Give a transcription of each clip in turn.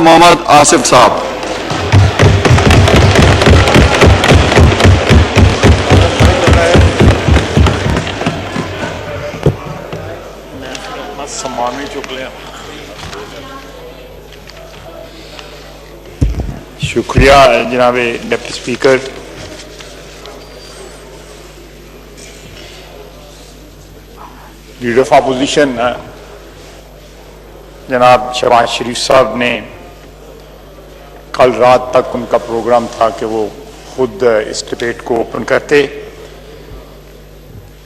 मोहम्मद आसिफ साहब। सम्मान चुक लिया। शुक्रिया जनाब deputy speaker. Leader of opposition जनाब शहबाज शरीफ साहब ने कल रात तक उनका प्रोग्राम था कि वो खुद इस डिबेट को ओपन करते,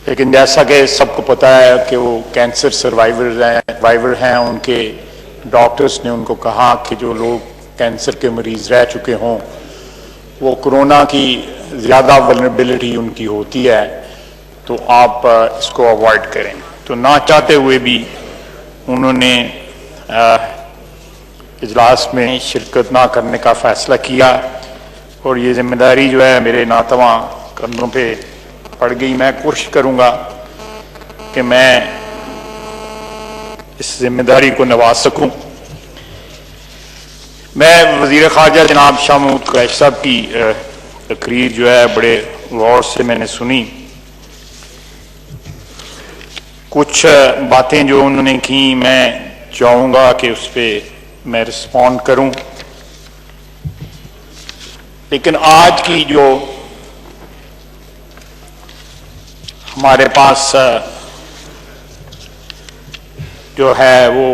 लेकिन जैसा कि सबको पता है कि वो कैंसर सर्वाइवर हैं। उनके डॉक्टर्स ने उनको कहा कि जो लोग कैंसर के मरीज रह चुके हों वो कोरोना की ज़्यादा वल्नरेबिलिटी उनकी होती है, तो आप इसको अवॉइड करें। तो ना चाहते हुए भी उन्होंने इजलास में शिरकत ना करने का फ़ैसला किया और ये जिम्मेदारी जो है मेरे नातवा कंधों पे पड़ गई। मैं कोशिश करूंगा कि मैं इस जिम्मेदारी को निभा सकूं। मैं वज़ीर ख़ारजा जनाब शाह महमूद कुरैशी साहब की तकरीर जो है बड़े गौर से मैंने सुनी। कुछ बातें जो उन्होंने की मैं चाहूँगा कि उस पर मैं रिस्पॉन्ड करूं, लेकिन आज की जो हमारे पास जो है वो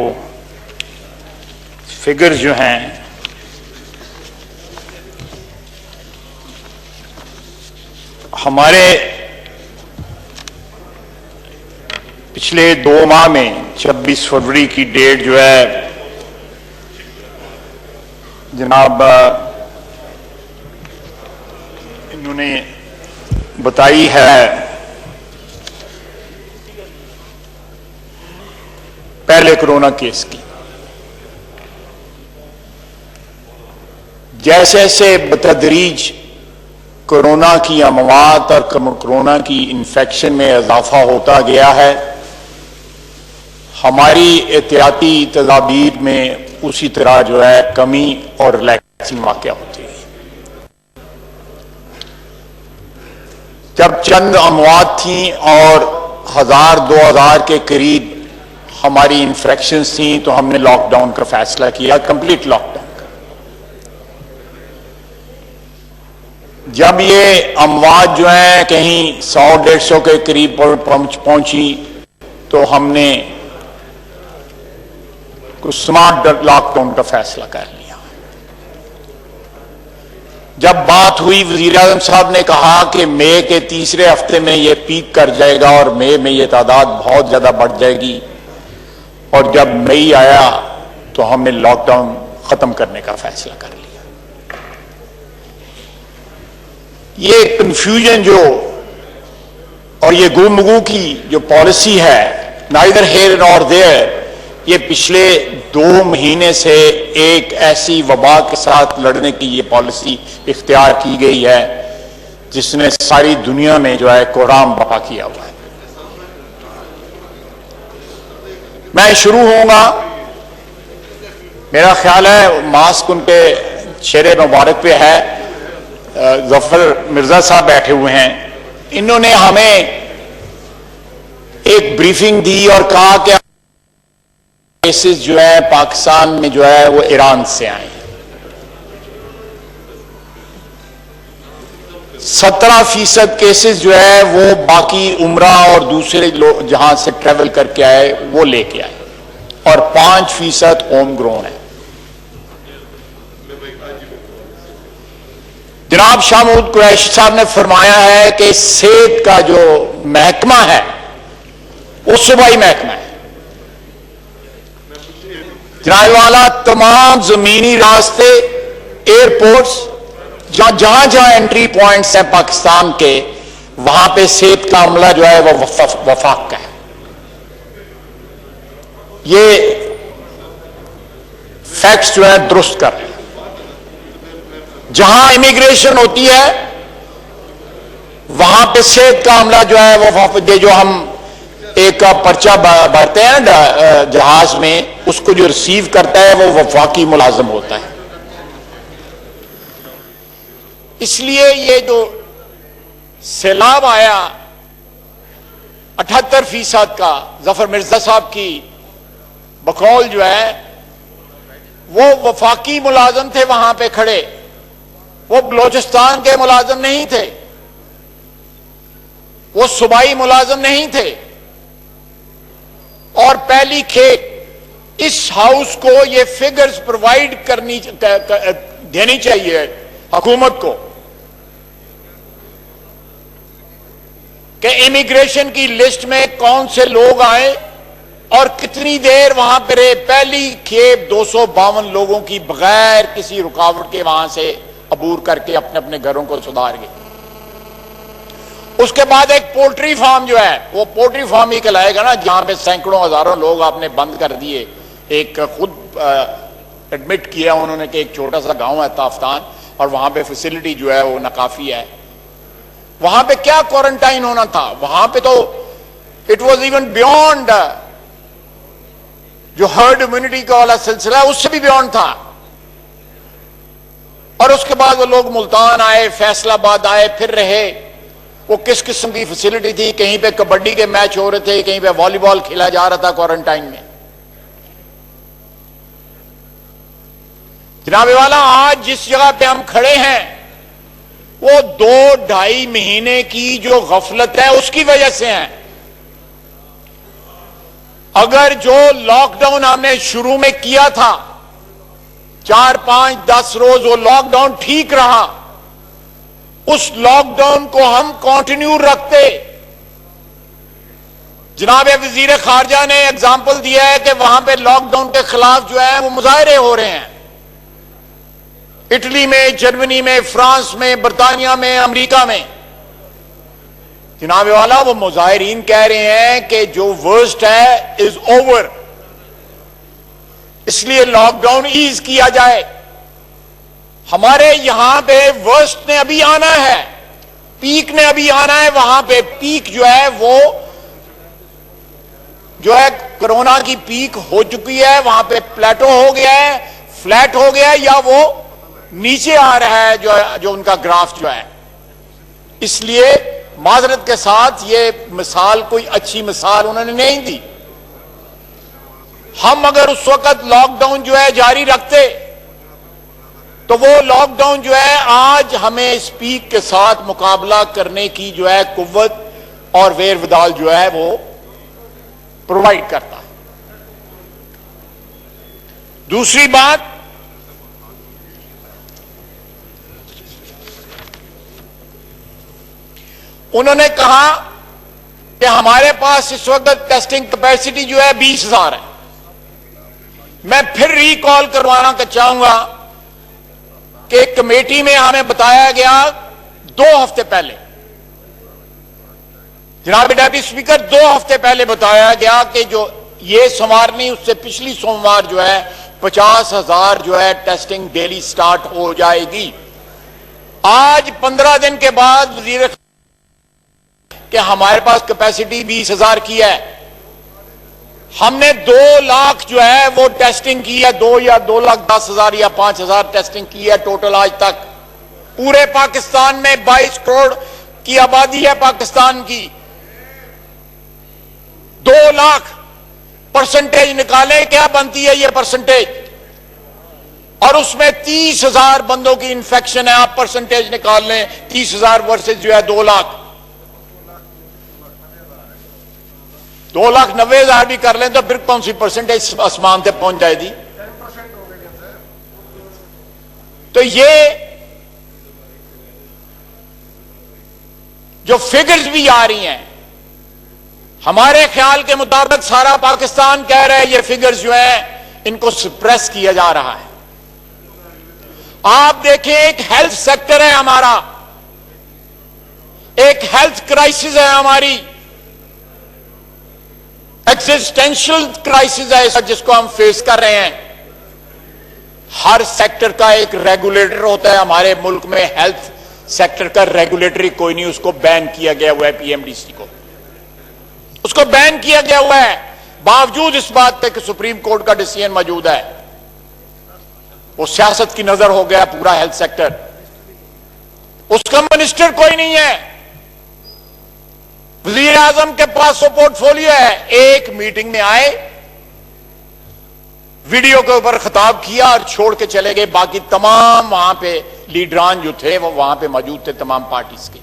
फिगर्स जो हैं हमारे पिछले 2 माह में 26 फरवरी की डेट जो है जनाब इन्होंने बताई है, पहले कोरोना केस की। जैसे जैसे बतदरीज कोरोना की अमवात और कोरोना की इन्फेक्शन में इजाफा होता गया है, हमारी एहतियाती तदाबीर में उसी तरह जो है कमी और रिलैक्सिंग वाक़या होती है। जब चंद अमवात थी और 1000-2000 के करीब हमारी इन्फेक्शन थी तो हमने लॉकडाउन का फैसला किया, कंप्लीट लॉकडाउन का। जब ये अमवात जो है कहीं 100-150 के करीब पहुंची तो हमने कुछ स्मार्ट लॉकडाउन का फैसला कर लिया। जब बात हुई वजीर आज़म साहब ने कहा कि मई के तीसरे हफ्ते में ये पीक कर जाएगा और मई में ये तादाद बहुत ज्यादा बढ़ जाएगी, और जब मई आया तो हमने लॉकडाउन खत्म करने का फैसला कर लिया। ये कंफ्यूजन जो और ये गुमगू की जो पॉलिसी है, नाइदर हेयर नॉर देयर, ये पिछले 2 महीने से एक ऐसी वबा के साथ लड़ने की ये पॉलिसी इख्तियार की गई है जिसने सारी दुनिया में जो है कोहराम बपा किया हुआ है। मैं शुरू होऊंगा, मेरा ख्याल है मास्क उनके शेरे मुबारक पे है, जफर मिर्जा साहब बैठे हुए हैं। इन्होंने हमें एक ब्रीफिंग दी और कहा कि केसेस जो है पाकिस्तान में जो है वो ईरान से आए। 17% केसेस जो है वो बाकी उम्रा और दूसरे लोग जहां से ट्रेवल करके आए वो लेके आए, और 5% होम ग्रोन है। जनाब शाह महमूद कुरैशी साहब ने फरमाया है कि सेहत का जो महकमा है वो सूबाई महकमा है। जनाब वाला तमाम जमीनी रास्ते, एयरपोर्ट्स, जहां जहां एंट्री पॉइंट्स हैं पाकिस्तान के, वहां पे सेहत का अमला जो है वो वफाक का है। ये फैक्ट्स जो है दुरुस्त कर रहे हैं। जहां इमिग्रेशन होती है वहां पे सेहत का अमला जो है वो जो हम एक पर्चा भरते हैं जहाज में, उसको जो रिसीव करता है वो वफाकी मुलाजम होता है। इसलिए ये जो सैलाब आया 78% का जफर मिर्जा साहब की बकौल जो है, वो वफाकी मुलाजम थे वहां पे खड़े, वो बलोचिस्तान के मुलाजम नहीं थे, वो सूबाई मुलाजम नहीं थे। और पहली खेप इस हाउस को ये फिगर्स प्रोवाइड देनी चाहिए हुकूमत को कि इमिग्रेशन की लिस्ट में कौन से लोग आए और कितनी देर वहां पर रहे। पहली खेप 252 लोगों की बगैर किसी रुकावट के वहां से अबूर करके अपने अपने घरों को सुधार गए। उसके बाद एक पोल्ट्री फार्म जो है, वो पोल्ट्री फार्म ही कहलाएगा ना, जहां पे सैकड़ों हजारों लोग आपने बंद कर दिए। एक खुद एडमिट किया उन्होंने कि एक छोटा सा गांव है ताफ्तान, और वहां पे फैसिलिटी जो है वो नाकाफी है। वहां पे क्या क्वारंटाइन होना था, वहां पे तो इट वाज इवन बियॉन्ड जो हर्ड इम्यूनिटी का वाला सिलसिला है, उससे भी बियॉन्ड था। और उसके बाद वो लोग मुल्तान आए, फैसलाबाद आए, फिर रहे। वो किस किस्म की फैसिलिटी थी, कहीं पे कबड्डी के मैच हो रहे थे, कहीं पे वॉलीबॉल खेला जा रहा था क्वारंटाइन में। जनाबे वाला, आज जिस जगह पे हम खड़े हैं वो 2-2.5 महीने की जो गफलत है उसकी वजह से है। अगर जो लॉकडाउन हमने शुरू में किया था 4, 5, 10 रोज, वो लॉकडाउन ठीक रहा, उस लॉकडाउन को हम कंटिन्यू रखते। जनाब वजीर खारजा ने एग्जाम्पल दिया है कि वहां पे लॉकडाउन के खिलाफ जो है वो मुजाहरे हो रहे हैं, इटली में, जर्मनी में, फ्रांस में, बरतानिया में, अमेरिका में। जनाब वाला, वो मुजाहिरीन कह रहे हैं कि जो वर्स्ट है इज ओवर, इसलिए लॉकडाउन ईज किया जाए। हमारे यहां पे वर्स्ट ने अभी आना है, पीक ने अभी आना है। वहां पे पीक जो है वो जो है कोरोना की पीक हो चुकी है, वहां पे प्लेटो हो गया है, फ्लैट हो गया है, या वो नीचे आ रहा है जो उनका ग्राफ जो है। इसलिए माजरत के साथ ये मिसाल कोई अच्छी मिसाल उन्होंने नहीं दी। हम अगर उस वक्त लॉकडाउन जो है जारी रखते तो वो लॉकडाउन जो है आज हमें इस पीक के साथ मुकाबला करने की जो है कुव्वत और वेर विदाल जो है वो प्रोवाइड करता है। दूसरी बात, उन्होंने कहा कि हमारे पास इस वक्त टेस्टिंग कैपेसिटी जो है 20,000 है। मैं फिर रिकॉल करवाना चाहूंगा कि कमेटी में हमें बताया गया 2 हफ्ते पहले, जनाब डेप्यूटी स्पीकर, 2 हफ्ते पहले बताया गया कि जो ये सोमवार नहीं, उससे पिछली सोमवार जो है 50,000 जो है टेस्टिंग डेली स्टार्ट हो जाएगी। आज 15 दिन के बाद वजीर कि हमारे पास कैपेसिटी 20,000 की है। हमने 2 लाख जो है वो टेस्टिंग की है, 2 या 2,10,000 या 5,000 टेस्टिंग की है टोटल आज तक। पूरे पाकिस्तान में 22 करोड़ की आबादी है पाकिस्तान की। 2 लाख परसेंटेज निकालें, क्या बनती है ये परसेंटेज, और उसमें 30,000 बंदों की इंफेक्शन है। आप परसेंटेज निकाल लें, 30,000 वर्सेज जो है 2 लाख, 2,90,000 भी कर लें तो फिर कौन सी परसेंटेज आसमान तक पहुंच जाएगी। तो ये जो फिगर्स भी आ रही हैं, हमारे ख्याल के मुताबिक सारा पाकिस्तान कह रहा है ये फिगर्स जो है इनको सप्रेस किया जा रहा है। आप देखें, एक हेल्थ सेक्टर है हमारा, एक हेल्थ क्राइसिस है हमारी, एक्सिस्टेंशियल क्राइसिस है जिसको हम फेस कर रहे हैं। हर सेक्टर का एक रेगुलेटर होता है। हमारे मुल्क में हेल्थ सेक्टर का रेगुलेटरी कोई नहीं, उसको बैन किया गया हुआ है। पीएमडीसी को उसको बैन किया गया हुआ है। बावजूद इस बात पे कि सुप्रीम कोर्ट का डिसीजन मौजूद है, वो सियासत की नजर हो गया पूरा हेल्थ सेक्टर। उसका मिनिस्टर कोई नहीं है, वजीर आजम के पास वो पोर्टफोलियो है। एक मीटिंग में आए, वीडियो के ऊपर खिताब किया और छोड़ के चले गए। बाकी तमाम वहां पे लीडरान जो थे वो वहां पे मौजूद थे, तमाम पार्टीज के।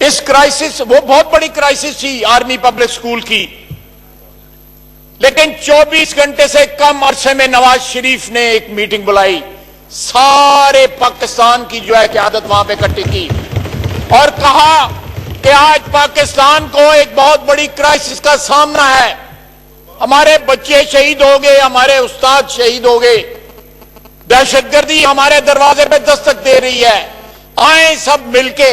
इस क्राइसिस, वो बहुत बड़ी क्राइसिस थी आर्मी पब्लिक स्कूल की, लेकिन 24 घंटे से कम अरसे में नवाज शरीफ ने एक मीटिंग बुलाई, सारे पाकिस्तान की जो है क़यादत वहां पे इकट्ठी की और कहा कि आज पाकिस्तान को एक बहुत बड़ी क्राइसिस का सामना है। हमारे बच्चे शहीद हो गए, हमारे उस्ताद शहीद हो गए, दहशतगर्दी हमारे दरवाजे पे दस्तक दे रही है। आए सब मिलके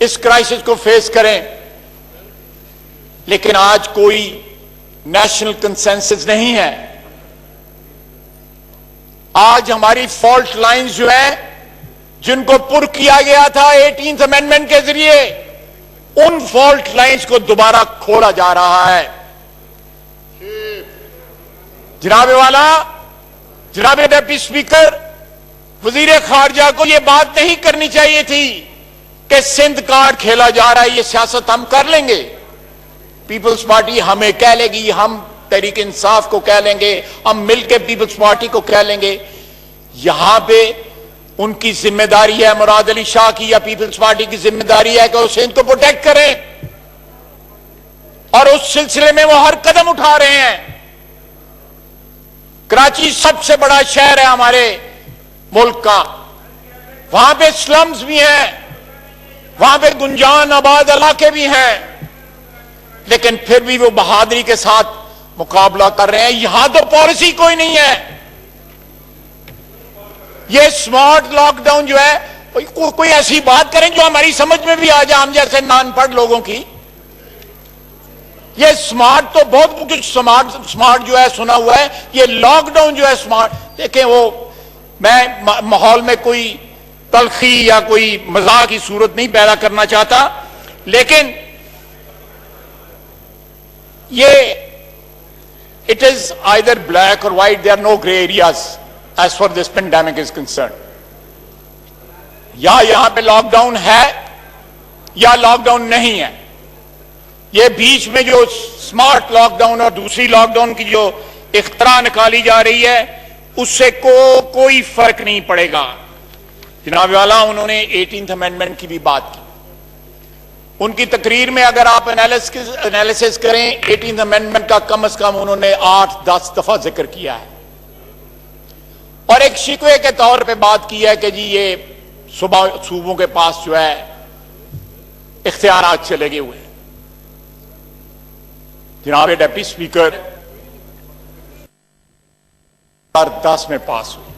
इस क्राइसिस को फेस करें। लेकिन आज कोई नेशनल कंसेंसस नहीं है। आज हमारी फॉल्ट लाइंस जो है, जिनको पुर किया गया था 18th अमेंडमेंट के जरिए, उन फॉल्ट लाइंस को दोबारा खोला जा रहा है। जनाब वाला, जनाब डिप्टी स्पीकर, वजीर खारजा को यह बात नहीं करनी चाहिए थी कि सिंध कार्ड खेला जा रहा है, ये सियासत हम कर लेंगे। पीपल्स पार्टी हमें कह लेगी, हम तहरीक इंसाफ को कह लेंगे, हम मिलकर पीपल्स पार्टी को कह लेंगे। यहां पे उनकी जिम्मेदारी है, मुराद अली शाह की या पीपल्स पार्टी की जिम्मेदारी है कि वो सिंध को प्रोटेक्ट करें, और उस सिलसिले में वो हर कदम उठा रहे हैं। कराची सबसे बड़ा शहर है हमारे मुल्क का, वहां पे स्लम्स भी हैं, वहां पे गुंजान आबाद इलाके भी हैं, लेकिन फिर भी वो बहादुरी के साथ मुकाबला कर रहे हैं। यहां तो पॉलिसी कोई नहीं है। ये स्मार्ट लॉकडाउन जो है, कोई ऐसी बात करें जो हमारी समझ में भी आ जाए, हम जैसे नानपढ़ लोगों की। ये स्मार्ट तो बहुत कुछ स्मार्ट जो है सुना हुआ है, ये लॉकडाउन जो है स्मार्ट। देखें, वो मैं माहौल में कोई तलखी या कोई मजाक की सूरत नहीं पैदा करना चाहता, लेकिन ये it is either black or white, there are no grey areas as for this pandemic is concern. या यहां पे लॉकडाउन है या लॉकडाउन नहीं है। ये बीच में जो स्मार्ट लॉकडाउन और दूसरी लॉकडाउन की जो इख्तरा निकाली जा रही है, उससे कोई फर्क नहीं पड़ेगा। जनाब वाला, उन्होंने 18th अमेंडमेंट की भी बात की। उनकी तकरीर में अगर आप एनालिसिस करें, 18th अमेंडमेंट का कम से कम उन्होंने 8-10 दफा जिक्र किया है, और एक शिकवे के तौर पे बात की है कि जी ये सूबों के पास जो है इख्तियारात चले गए हुए। जनाब डिप्टी स्पीकर 2010 में पास हुई,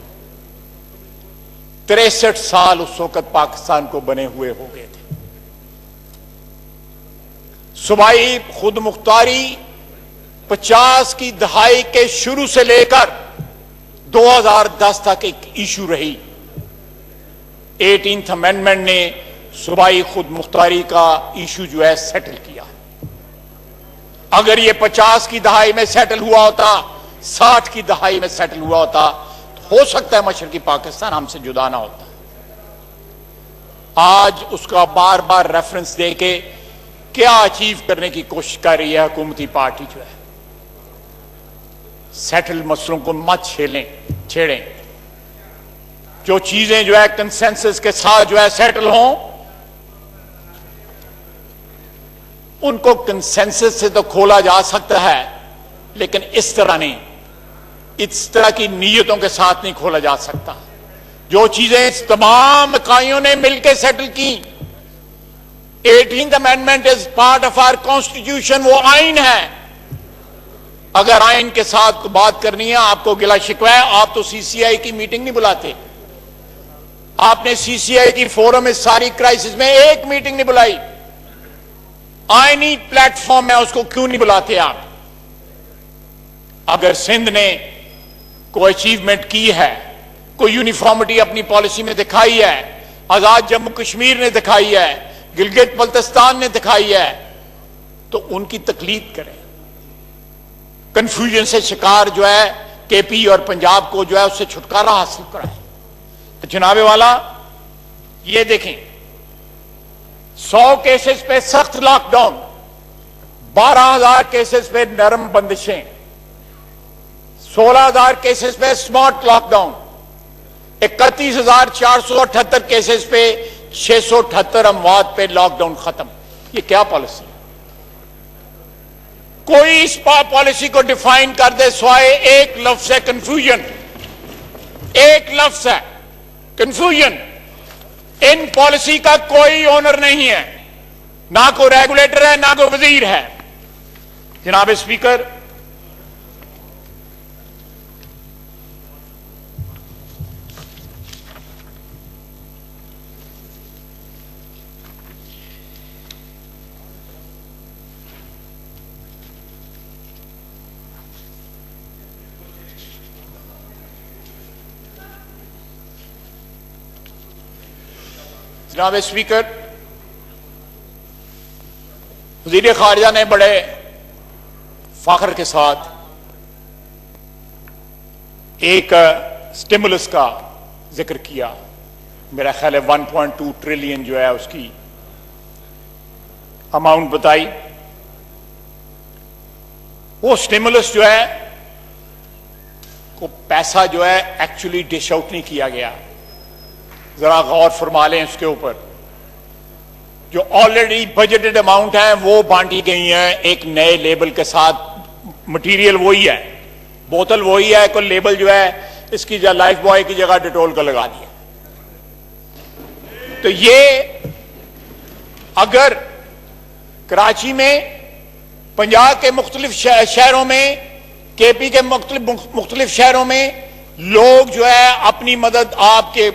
63 साल उस वक्त पाकिस्तान को बने हुए हो गए थे। सूबाई खुद मुख्तारी 50 की दहाई के शुरू से लेकर 2010 तक एक इशू रही। 18th अमेंडमेंट ने सूबाई खुद मुख्तारी का इशू जो है सेटल किया। अगर ये 50 की दहाई में सेटल हुआ होता, 60 की दहाई में सेटल हुआ होता, तो हो सकता है मशरकी पाकिस्तान हमसे जुदा ना होता। आज उसका बार बार रेफरेंस देके क्या अचीव करने की कोशिश कर रही है हुकूमती पार्टी जो है। सेटल मसलों को मत छेड़ें। जो चीजें जो है कंसेंसस के साथ जो है सेटल हों, उनको कंसेंसस से तो खोला जा सकता है, लेकिन इस तरह नहीं, इस तरह की नीयतों के साथ नहीं खोला जा सकता। जो चीजें इस तमाम इकाइयों ने मिलकर सेटल की, 18th amendment is part of our constitution, वो आइन है। अगर आइन के साथ बात करनी है, आपको गिला शिकवा है, आप तो सीसीआई की मीटिंग नहीं बुलाते। आपने सीसीआई की फोरम इस सारी क्राइसिस में एक मीटिंग नहीं बुलाई। आईनी प्लेटफॉर्म है, उसको क्यों नहीं बुलाते आप? अगर सिंध ने कोई अचीवमेंट की है, कोई यूनिफॉर्मिटी अपनी पॉलिसी में दिखाई है, आजाद जम्मू कश्मीर ने दिखाई है, गिलगित बल्तिस्तान ने दिखाई है, तो उनकी तकलीद करें। कंफ्यूजन से शिकार जो है केपी और पंजाब को जो है उससे छुटकारा हासिल कराएं। तो जनाबे वाला ये देखें, 100 केसेस पे सख्त लॉकडाउन, 12,000 केसेस पे नरम बंदिशें, 16,000 केसेस पे स्मार्ट लॉकडाउन, 31,478 केसेस पे 678 अमवात पे लॉकडाउन खत्म। ये क्या पॉलिसी है? कोई इस पॉलिसी को डिफाइन कर दे, स्वाय एक लफ्ज है कंफ्यूजन, एक लफ्ज है कंफ्यूजन। इन पॉलिसी का कोई ओनर नहीं है, ना कोई रेगुलेटर है, ना कोई वजीर है। जनाब स्पीकर, जनाब स्पीकर, वजीर खारजा ने बड़े फख्र के साथ एक स्टिमुलस का जिक्र किया। मेरा ख्याल है 1.2 ट्रिलियन जो है उसकी अमाउंट बताई। वो स्टिमुलस जो है को पैसा जो है एक्चुअली डिश आउट नहीं किया गया। जरा गौर फरमा लें इसके ऊपर। जो ऑलरेडी बजटेड अमाउंट है वो बांटी गई है एक नए लेबल के साथ। मटेरियल वही है, बोतल वही है, कोई लेबल जो है इसकी लाइफ बॉय की जगह डिटोल का लगा दिया। तो ये अगर कराची में, पंजाब के मुख्तलिफ शहरों में, केपी के मुख्तलिफ शहरों में लोग जो है अपनी मदद आपके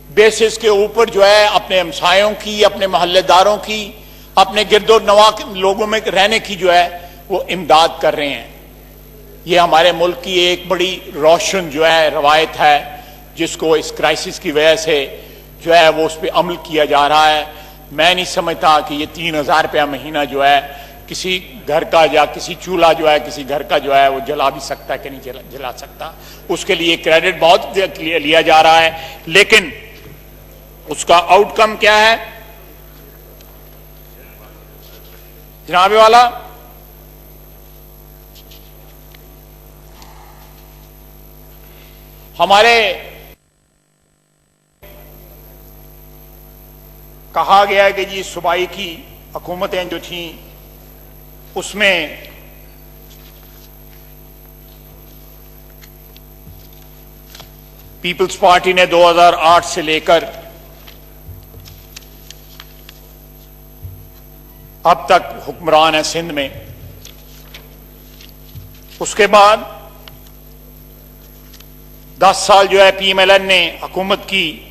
बेसिस के ऊपर जो है अपने हमसायों की, अपने मोहल्लेदारों की, अपने गिरदो नवा लोगों में रहने की जो है वो इमदाद कर रहे हैं। ये हमारे मुल्क की एक बड़ी रोशन जो है रवायत है, जिसको इस क्राइसिस की वजह से जो है वो उस पर अमल किया जा रहा है। मैं नहीं समझता कि ये 3,000 रुपया महीना जो है किसी घर का या किसी चूल्हा जो है किसी घर का जो है वो जला भी सकता है कि नहीं जला सकता। उसके लिए क्रेडिट बहुत लिया जा रहा है, लेकिन उसका आउटकम क्या है जनाबे वाला? हमारे कहा गया है कि जी सूबाई की हुकूमतें जो थीं उसमें पीपल्स पार्टी ने 2008 से लेकर अब तक हुक्मरान है सिंध में। उसके बाद 10 साल जो है पीएमएलएन ने हुकूमत की,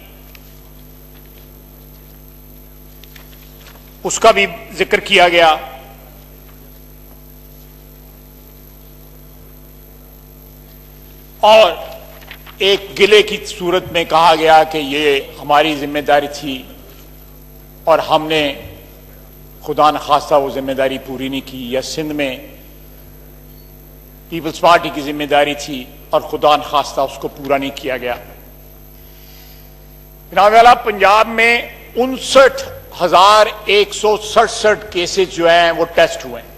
उसका भी जिक्र किया गया। और एक गिले की सूरत में कहा गया कि ये हमारी जिम्मेदारी थी और हमने खुदा न खास्ता वो जिम्मेदारी पूरी नहीं की, या सिंध में पीपल्स पार्टी की जिम्मेदारी थी और खुदा न खास्ता उसको पूरा नहीं किया गया। जनाब वाला, पंजाब में 59,167 केसेस जो हैं वो टेस्ट हुए हैं।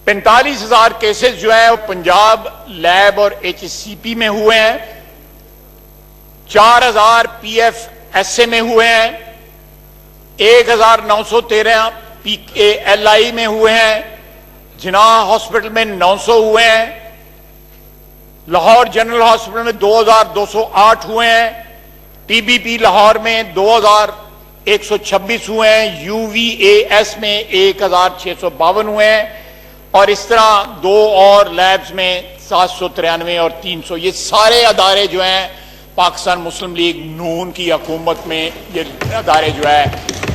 45,000 केसेस जो हैं वो पंजाब लैब और एचसीपी में हुए हैं। 4,000 पीएफएसए में हुए हैं। 1,913 पीएलआई में हुए हैं। जिनाह हॉस्पिटल में 900 हुए हैं। लाहौर जनरल हॉस्पिटल में 2,208 हुए हैं। टीबीपी लाहौर में 2,126 हुए हैं। यूवीएएस में 1,652 हुए हैं। और इस तरह 2 और लैब्स में 793 और 300। ये सारे अदारे जो हैं पाकिस्तान मुस्लिम लीग नून की हुकूमत में ये अदारे जो है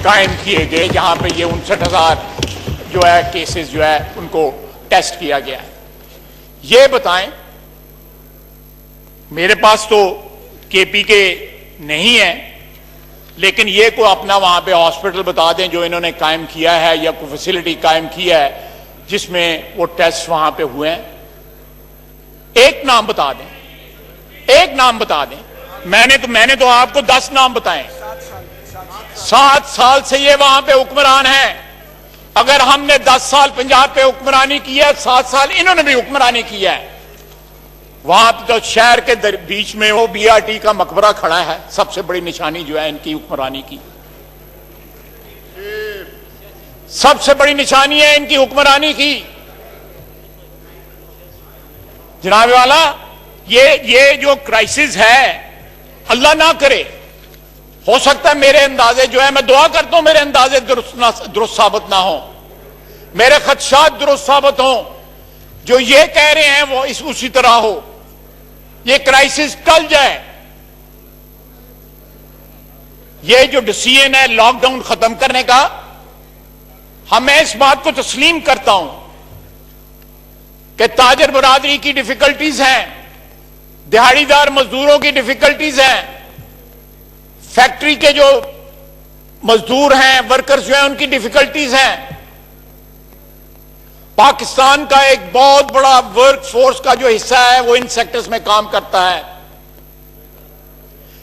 कायम किए गए, जहां पे ये 59,000 जो है केसेस जो है उनको टेस्ट किया गया है। ये बताएं, मेरे पास तो केपी के नहीं है, लेकिन ये को अपना वहां पे हॉस्पिटल बता दें जो इन्होंने कायम किया है या कोई फैसिलिटी कायम किया है जिसमें वो टेस्ट वहां पे हुए हैं। एक नाम बता दें, एक नाम बता दें। मैंने तो आपको 10 नाम बताए। 7 साल से ये वहां पे हुक्मरान है। अगर हमने 10 साल पंजाब पे हुक्मरानी की है, 7 साल इन्होंने भी हुक्मरानी की है। वहां पे तो शहर के बीच में वो बीआरटी का मकबरा खड़ा है, सबसे बड़ी निशानी जो है इनकी हुक्मरानी की, सबसे बड़ी निशानी है इनकी हुक्मरानी की। जनाब वाला, ये जो क्राइसिस है, अल्लाह ना करे, हो सकता है मेरे अंदाजे जो है, मैं दुआ करता हूं मेरे अंदाजे दुरुस्त साबित ना हो, मेरे खदशात दुरुस्त साबित हो, जो ये कह रहे हैं वो उसी तरह हो, ये क्राइसिस टल जाए। ये जो डिसीजन है लॉकडाउन खत्म करने का, मैं इस बात को तस्लीम करता हूं कि ताजर बरादरी की डिफिकल्टीज हैं, दिहाड़ीदार मजदूरों की डिफिकल्टीज हैं, फैक्ट्री के जो मजदूर हैं, वर्कर्स जो हैं, उनकी डिफिकल्टीज हैं। पाकिस्तान का एक बहुत बड़ा वर्क फोर्स का जो हिस्सा है वो इन सेक्टर्स में काम करता है।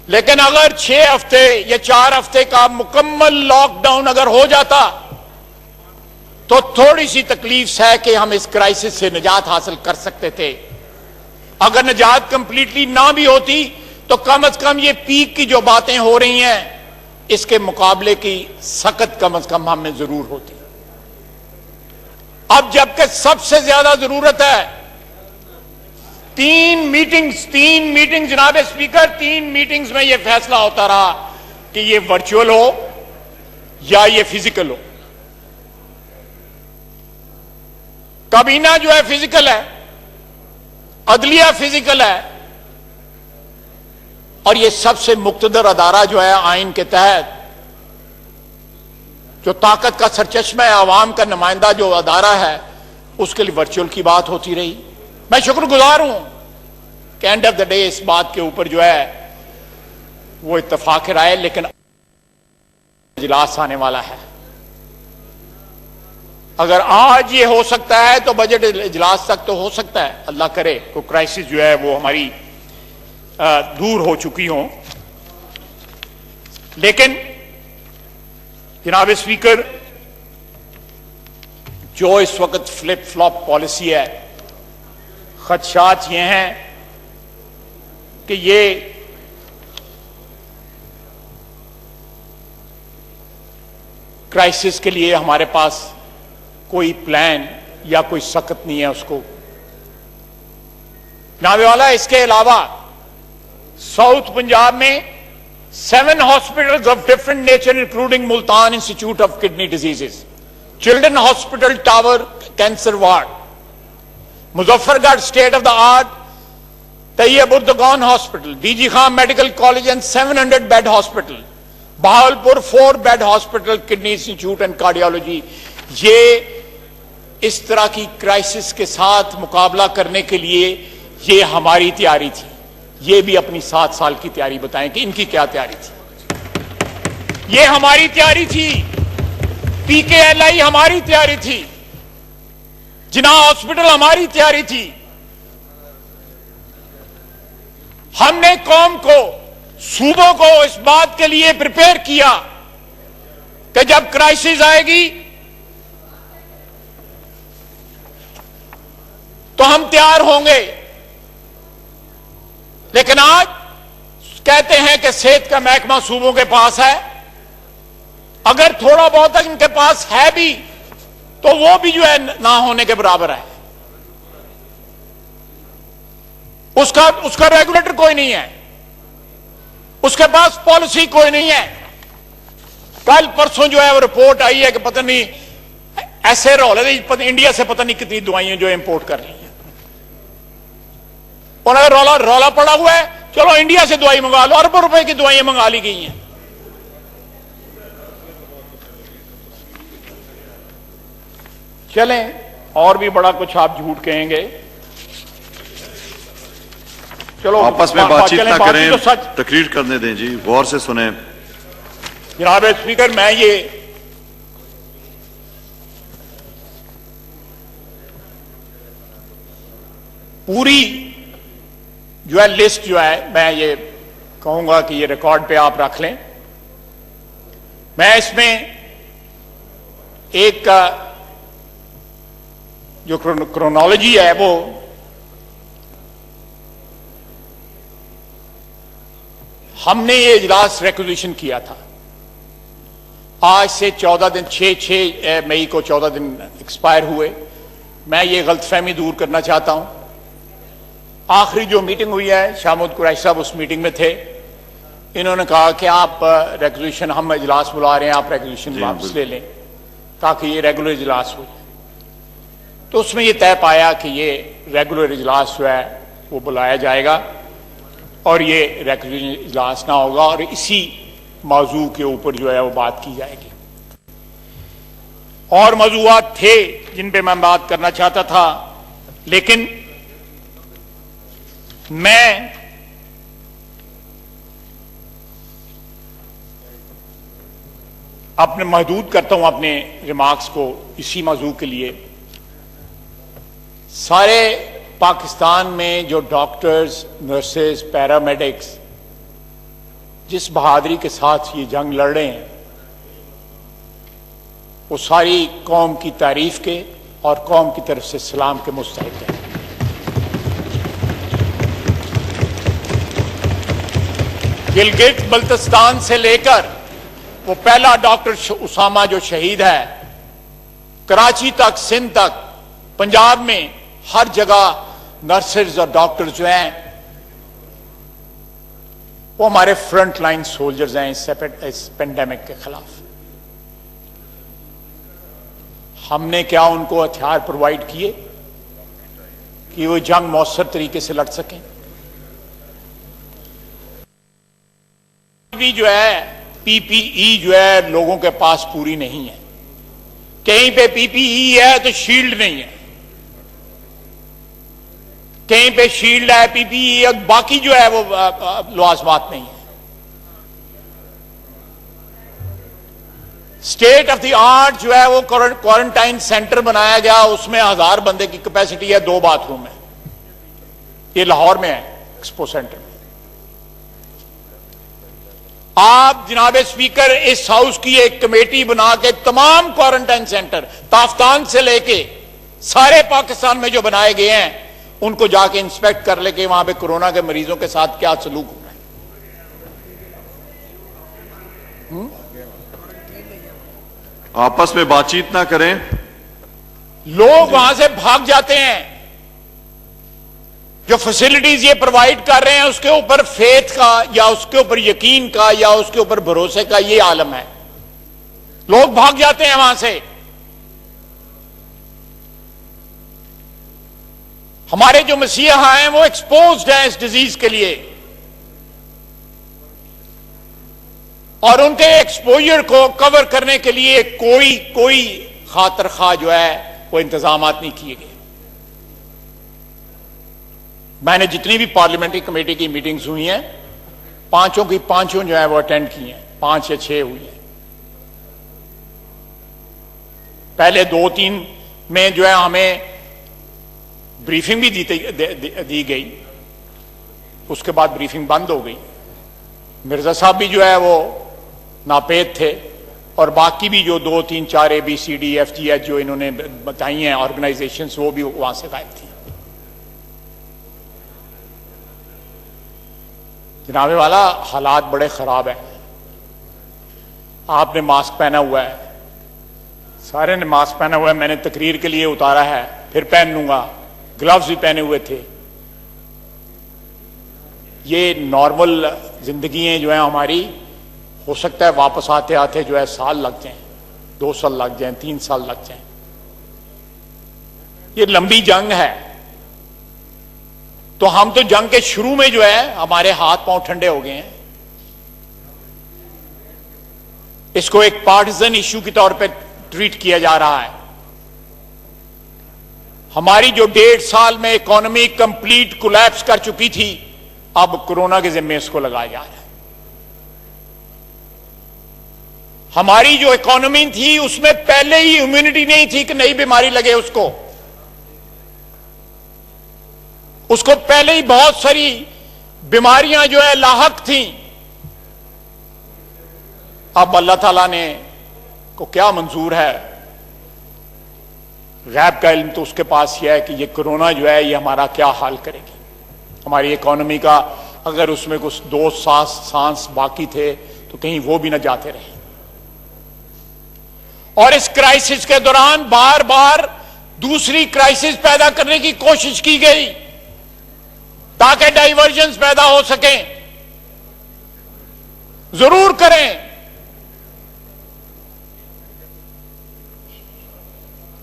लेकिन अगर 6 हफ्ते या 4 हफ्ते का मुकम्मल लॉकडाउन अगर हो जाता तो थोड़ी सी तकलीफ है कि हम इस क्राइसिस से निजात हासिल कर सकते थे। अगर निजात कंप्लीटली ना भी होती तो कम से कम ये पीक की जो बातें हो रही हैं इसके मुकाबले की सख्त कम से कम हमें जरूर होती। अब जबकि सबसे ज्यादा जरूरत है 3 मीटिंग जनाब स्पीकर, 3 मीटिंग्स में यह फैसला होता रहा कि ये वर्चुअल हो या ये फिजिकल हो। काबीना जो है फिजिकल है, अदलिया फिजिकल है, और ये सबसे मुक्तदर अदारा जो है आइन के तहत, जो ताकत का सरचश्मा है, आवाम का नुमाइंदा जो अदारा है, उसके लिए वर्चुअल की बात होती रही। मैं शुक्रगुजार हूं कि एंड ऑफ द डे इस बात के ऊपर जो है वो इत्तफाक राय, लेकिन इजलास आने वाला है। अगर आज ये हो सकता है तो बजट इजलास तक तो हो सकता है, अल्लाह करे तो क्राइसिस जो है वो हमारी दूर हो चुकी हो। लेकिन जनाब स्पीकर, जो इस वक्त फ्लिप फ्लॉप पॉलिसी है, खदशात ये हैं कि ये क्राइसिस के लिए हमारे पास कोई प्लान या कोई सख्त नहीं है उसको नावे वाला। इसके अलावा साउथ पंजाब में 7 hospitals of different nature including Multan institute of kidney diseases, children hospital tower cancer ward, Muzaffargarh state of the art Tayyip Erdogan hospital, DG Khan medical college and 700 bed hospital, Bahawalpur 4 bed hospital kidney institute and cardiology. ये इस तरह की crisis के साथ मुकाबला करने के लिए ये हमारी तैयारी थी। ये भी अपनी 7 साल की तैयारी बताएं कि इनकी क्या तैयारी थी। ये हमारी तैयारी थी, पीकेएलआई हमारी तैयारी थी, जिन्ना हॉस्पिटल हमारी तैयारी थी। हमने कौम को, सूबों को इस बात के लिए प्रिपेयर किया कि जब क्राइसिस आएगी तो हम तैयार होंगे। लेकिन आज कहते हैं कि सेहत का महकमा सूबों के पास है। अगर थोड़ा बहुत इनके पास है भी तो वो भी जो है ना होने के बराबर है। उसका रेगुलेटर कोई नहीं है, उसके पास पॉलिसी कोई नहीं है। कल परसों जो है वो रिपोर्ट आई है कि पता नहीं ऐसे रौले इंडिया से पता नहीं कितनी दवाइयां जो इंपोर्ट कर रही हैं। और अगर रौला पड़ा हुआ है, चलो इंडिया से दवाई मंगा लो, अरबों रुपए की दवाइयां मंगा ली गई हैं। चलें, और भी बड़ा कुछ आप झूठ कहेंगे। चलो आपस में बातचीत ना करें, तकरीर करने दें जी, गौर से सुने। जनाब स्पीकर, मैं ये पूरी जो है लिस्ट जो है, मैं ये कहूंगा कि ये रिकॉर्ड पे आप रख लें। मैं इसमें एक जो क्रोनोलॉजी है वो हमने ये इजलास रिक्वेजिशन किया था आज से 14 दिन, 6 मई को 14 दिन एक्सपायर हुए। मैं ये गलतफहमी दूर करना चाहता हूं। आखिरी जो मीटिंग हुई है, शामुद कुरैशी साहब उस मीटिंग में थे। इन्होंने कहा कि आप रेगुलेशन, हम इजलास बुला रहे हैं, आप रेगुलेशन वापस ले लें ताकि ये रेगुलर इजलास हो जाए। तो उसमें ये तय पाया कि ये रेगुलर इजलास जो है वो बुलाया जाएगा और ये रेगुलर इजलास ना होगा और इसी मौजू के ऊपर जो है वो बात की जाएगी। और मौजूआत थे जिन पे मैं बात करना चाहता था, लेकिन मैं अपने महदूद करता हूं अपने रिमार्क्स को इसी मौजू के लिए। सारे पाकिस्तान में जो डॉक्टर्स, नर्सेज, पैरामेडिक्स जिस बहादुरी के साथ ये जंग लड़ रहे हैं, वो सारी कौम की तारीफ के और कौम की तरफ से सलाम के मुस्तहिक हैं। गिलगित बल्तिस्तान से लेकर वो पहला डॉक्टर उसामा जो शहीद है, कराची तक, सिंध तक, पंजाब में हर जगह नर्सेज और डॉक्टर्स जो हैं वो हमारे फ्रंट लाइन सोल्जर्स हैं इस पेंडेमिक के खिलाफ। हमने क्या उनको हथियार प्रोवाइड किए कि वो जंग मौसर तरीके से लड़ सकें? भी जो है पीपीई जो है लोगों के पास पूरी नहीं है। कहीं पे पीपीई है तो शील्ड नहीं है, कहीं पे शील्ड है, पीपीई है, बाकी जो है वो लवाजमात नहीं है। स्टेट ऑफ द आर्ट जो है वो क्वारंटाइन सेंटर बनाया गया, उसमें 1000 बंदे की कैपेसिटी है, 2 बाथरूम है। ये लाहौर में है, एक्सपो सेंटर में। आप जनाब स्पीकर इस हाउस की एक कमेटी बना के तमाम क्वारंटाइन सेंटर ताफ्तान से लेके सारे पाकिस्तान में जो बनाए गए हैं उनको जाके इंस्पेक्ट कर ले कि वहां पे कोरोना के मरीजों के साथ क्या सलूक हो रहा है। आपस में बातचीत ना करें। लोग वहां से भाग जाते हैं। जो फैसिलिटीज ये प्रोवाइड कर रहे हैं उसके ऊपर फेथ का या उसके ऊपर यकीन का या उसके ऊपर भरोसे का ये आलम है। लोग भाग जाते हैं वहां से। हमारे जो मसीहा हैं वो एक्सपोज्ड हैं इस डिजीज के लिए और उनके एक्सपोजर को कवर करने के लिए कोई खातर खा जो है वो इंतजाम नहीं किए गए। मैंने जितनी भी पार्लियामेंट्री कमेटी की मीटिंग्स हुई हैं, पांचों की पांचों जो है वो अटेंड की हैं, 5 या 6 हुई हैं। पहले 2-3 में जो है हमें ब्रीफिंग भी दी गई, उसके बाद ब्रीफिंग बंद हो गई। मिर्जा साहब भी जो है वो नापेद थे और बाकी भी जो 2-3-4 ABCD FGH जो इन्होंने बताई हैं ऑर्गेनाइजेशंस, वो भी वहां से गायब थी। जनाबे वाला हालात बड़े खराब है। आपने मास्क पहना हुआ है, सारे ने मास्क पहना हुआ है। मैंने तकरीर के लिए उतारा है, फिर पहन लूंगा। ग्लव्स भी पहने हुए थे। ये नॉर्मल जिंदगी जो है हमारी, हो सकता है वापस आते आते जो है साल लग जाएं, 2 साल लग जाएं, 3 साल लग जाएं। ये लंबी जंग है। तो हम तो जंग के शुरू में जो है हमारे हाथ पांव ठंडे हो गए हैं। इसको एक पार्टिजन इश्यू के तौर पे ट्रीट किया जा रहा है। हमारी जो 1.5 साल में इकोनॉमी कंप्लीट कोलैप्स कर चुकी थी, अब कोरोना के जिम्मे इसको लगाया जा रहा है। हमारी जो इकोनॉमी थी उसमें पहले ही इम्यूनिटी नहीं थी कि नई बीमारी लगे उसको पहले ही बहुत सारी बीमारियां जो है लाहक थी। अब अल्लाह ताला ने को क्या मंजूर है, गैब का इल्म तो उसके पास यह है कि ये कोरोना जो है ये हमारा क्या हाल करेगी, हमारी इकोनॉमी का। अगर उसमें कुछ 2 सांस बाकी थे तो कहीं वो भी ना जाते रहे। और इस क्राइसिस के दौरान बार बार दूसरी क्राइसिस पैदा करने की कोशिश की गई ताकि डाइवर्जेंस पैदा हो सके। जरूर करें।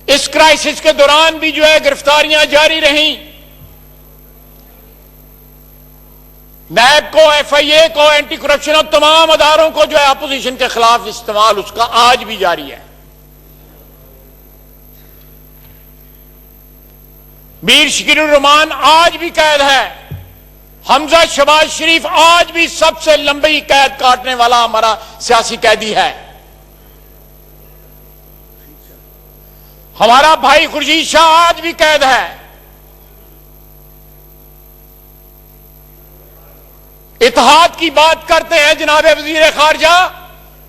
इस क्राइसिस के दौरान भी जो है गिरफ्तारियां जारी रहीं। नैब को, एफआईए को, एंटी करप्शन और तमाम अदारों को जो है अपोजिशन के खिलाफ इस्तेमाल उसका आज भी जारी है। मीर शकीरुर रहमान आज भी कैद है। हमजा शहबाज शरीफ आज भी सबसे लंबी कैद काटने वाला हमारा सियासी कैदी है। हमारा भाई खुर्शीद शाह आज भी कैद है। इत्तेहाद की बात करते हैं जनाब वजीर खारजा,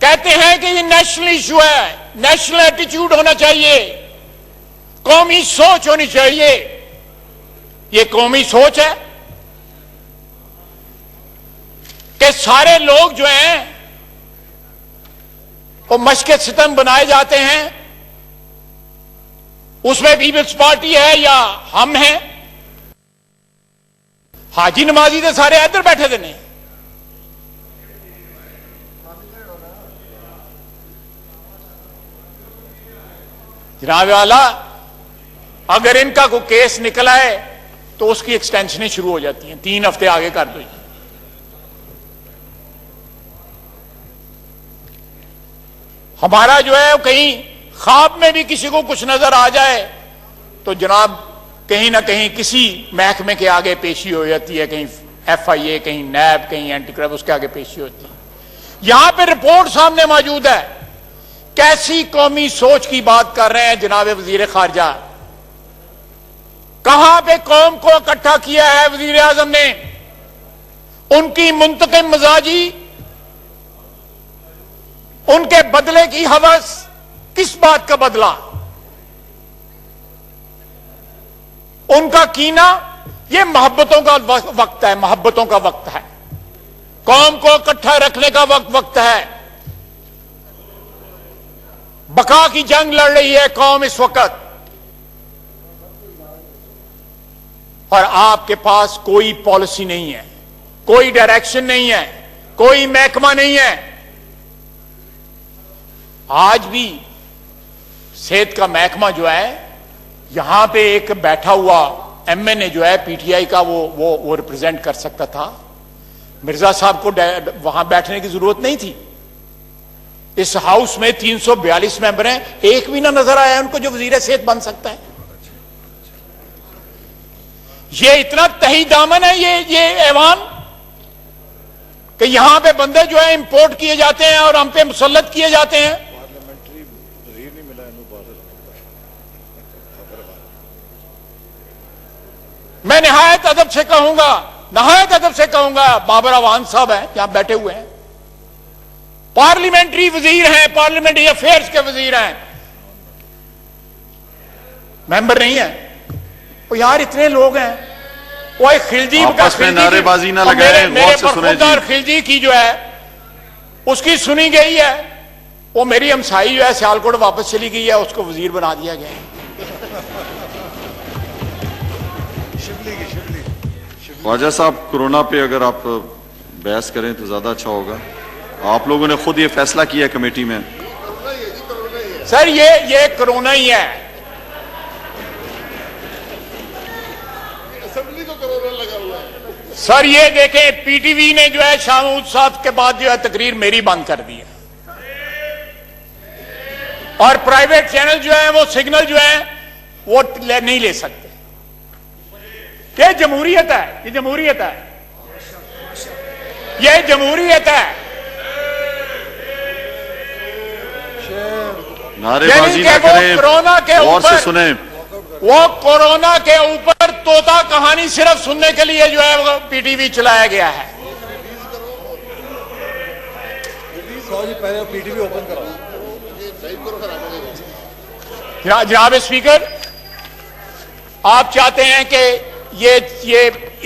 कहते हैं कि ये नेशनल इशू है, नेशनल एटीट्यूड होना चाहिए, कौमी सोच होनी चाहिए। ये कौमी सोच है कि सारे लोग जो हैं वो मशक़े सितम बनाए जाते हैं, उसमें पीपल्स पार्टी है या हम हैं। हाजी नमाजी तो सारे इधर बैठे थे ने। जनाब वाला, अगर इनका कोई केस निकला है तो उसकी एक्सटेंशनें शुरू हो जाती हैं, 3 हफ्ते आगे कर दो। हमारा जो है कहीं ख्वाब में भी किसी को कुछ नजर आ जाए तो जनाब कहीं ना कहीं किसी महकमे के आगे पेशी हो जाती है, कहीं एफआईए, कहीं नैब, कहीं एंटी करप्शन, उसके आगे पेशी होती है। यहां पे रिपोर्ट सामने मौजूद है। कैसी कौमी सोच की बात कर रहे हैं जनाब वजीर खारजा? कहां पे कौम को इकट्ठा किया है वजीर आजम ने? उनकी मुंतकिम मिजाजी, उनके बदले की हवस, किस बात का बदला? उनका कीना, यह मोहब्बतों का वक्त है, मोहब्बतों का वक्त है, कौम को इकट्ठा रखने का वक्त है। बका की जंग लड़ रही है कौम इस वक्त, और आपके पास कोई पॉलिसी नहीं है, कोई डायरेक्शन नहीं है, कोई महकमा नहीं है। आज भी सेहत का महकमा जो है, यहां पे एक बैठा हुआ एमएनए जो है पीटीआई का, वो रिप्रेजेंट कर सकता था। मिर्जा साहब को वहां बैठने की जरूरत नहीं थी। इस हाउस में 342 मेंबर हैं, एक भी ना नजर आया उनको जो वजीर सेहत बन सकता है। ये इतना तही दामन है ये ऐवान कि यहां पे बंदे जो है इंपोर्ट किए जाते हैं और हम पे मुसल्लत किए जाते हैं। मैं नहायत अदब से कहूंगा, बाबर अवान साहब हैं यहां बैठे हुए हैं, पार्लियामेंट्री वजीर हैं, पार्लियामेंट्री अफेयर्स के वजीर हैं, मेंबर नहीं है। तो यार इतने लोग हैं, वो एक खिलजी आपस में नारेबाजी ना लगाएं, मेरे पर खिलजी की जो है उसकी सुनी गई है। वो मेरी हमसाई जो है सियालकोट वापस चली गई है, उसको वजीर बना दिया गया है। ख्वाजा साहब, कोरोना पे अगर आप बहस करें तो ज्यादा अच्छा होगा। आप लोगों ने खुद ये फैसला किया कमेटी में। सर ये कोरोना ही है। असेंबली को कोरोना लगा हुआ है। सर ये देखें, पीटीवी ने जो है शामूद साहब के बाद जो है तकरीर मेरी बंद कर दी है, और प्राइवेट चैनल जो है वो सिग्नल जो है वो नहीं ले सकते। ये जमहूरियत है, ये जमहूरियत है, ये जमहूरियत है। नारेबाजी यानी ना कि वो करें, कोरोना के गौर से ऊपर सुने। वो कोरोना के ऊपर तोता कहानी सिर्फ सुनने के लिए जो है वो पीटीवी चलाया गया है। पहले पीटीवी ओपन करो। जनाब स्पीकर, आप चाहते हैं कि ये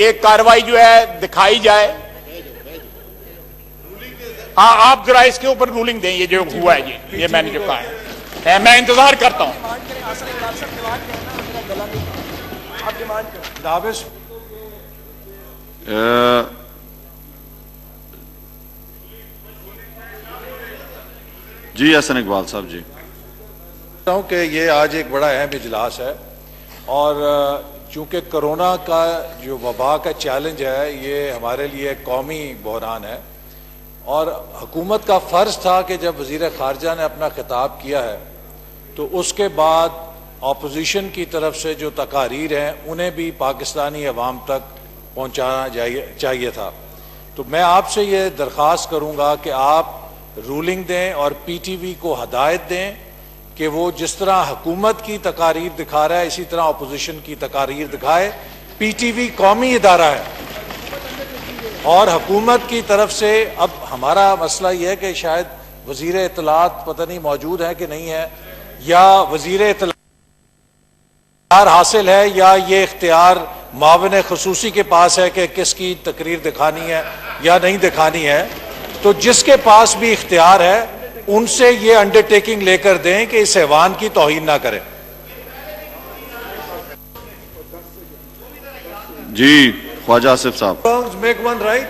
एक कार्रवाई जो है दिखाई जाए। हाँ, आप जरा इसके ऊपर रूलिंग दें। ये जो हुआ है ये मैंने जो कहा है, मैं इंतजार करता हूं। जी हसन इकबाल साहब जी। हूं कि ये आज एक बड़ा अहम इजलास है और चूंकि कोरोना का जो वबा का चैलेंज है ये हमारे लिए कौमी बहरान है और हुकूमत का फ़र्ज था कि जब वज़ीर ख़ारजा ने अपना खिताब किया है तो उसके बाद अपोजिशन की तरफ से जो तकारीर हैं उन्हें भी पाकिस्तानी अवाम तक पहुँचाना चाहिए था। तो मैं आपसे ये दरख्वास्त करूँगा कि आप रूलिंग दें और पीटीवी को हदायत दें कि वो जिस तरह हुकूमत की तकारीर दिखा रहा है इसी तरह अपोजिशन की तकारीर दिखाए। पीटीवी कौमी इदारा है और हुकूमत की तरफ से अब हमारा मसला यह है कि शायद वज़ीर इत्तलात पता नहीं मौजूद है कि नहीं है, या वज़ीर इत्तलात हासिल है या ये इख्तियार मावन खसूसी के पास है कि किसकी तकरीर दिखानी है या नहीं दिखानी है। तो जिसके पास भी इख्तियार है उनसे ये अंडरटेकिंग लेकर दें कि इस ऐवान की तौहीन ना करें। जी ख्वाजा आसिफ साहब। Make one right.